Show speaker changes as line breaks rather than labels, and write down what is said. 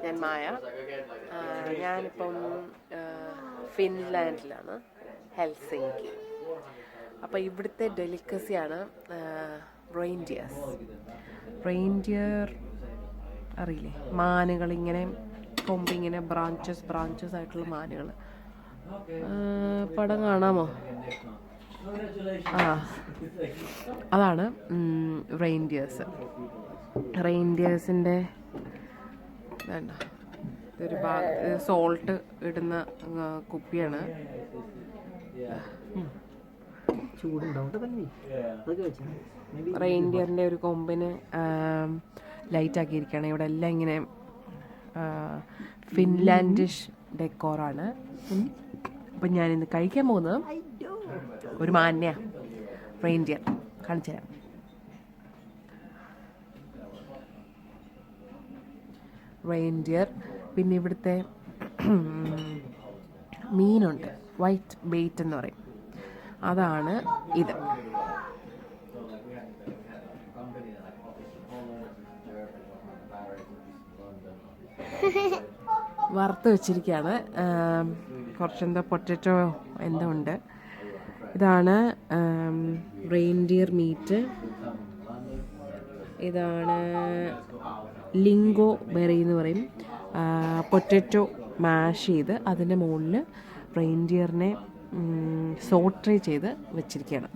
ഞാൻ മായ. ഞാനിപ്പം ഫിൻലാൻഡിലാണ്, ഹെൽസിങ്കി. അപ്പോൾ ഇവിടുത്തെ ഡെലിക്കസിയാണ് റെയിൻഡിയർ. അറിയില്ലേ, മാനുകളിങ്ങനെ കൊമ്പിങ്ങനെ ബ്രാഞ്ചസ് ആയിട്ടുള്ള മാനുകൾ. പടം കാണാമോ? അതാണ് റെയിൻഡിയേഴ്സിൻ്റെ വേണ്ട, ഇതൊരു സോൾട്ട് ഇടുന്ന കുപ്പിയാണ്. റെയിൻഡിയറിൻ്റെ ഒരു കൊമ്പിന് ലൈറ്റ് ആക്കിയിരിക്കുകയാണ്. ഇവിടെ എല്ലാം ഇങ്ങനെ ഫിൻലാൻഡിഷ് ഡെക്കോറാണ്. അപ്പം ഞാനിന്ന് കഴിക്കാൻ പോകുന്നത് ഒരു മാന്യ റെയിൻഡിയർ കാണിച്ചു തരാം. റെയിൻഡിയർ. പിന്നെ ഇവിടുത്തെ മീനുണ്ട്, വൈറ്റ് ബെയ്റ്റ് എന്ന് പറയും, അതാണ് ഇത്. വറുത്ത് വെച്ചിരിക്കുകയാണ്. കുറച്ചെന്തോ പൊട്ടറ്റോ എന്തോ ഉണ്ട്. ഇതാണ് റെയിൻഡിയർ മീറ്റ്. ഇതാണ് ലിംഗോ ബെറി എന്ന് പറയും. പൊട്ടറ്റോ മാഷ് ചെയ്ത് അതിൻ്റെ മുകളിൽ റെയിൻഡിയറിനെ സോട്രേ ചെയ്ത് വെച്ചിരിക്കുകയാണ്.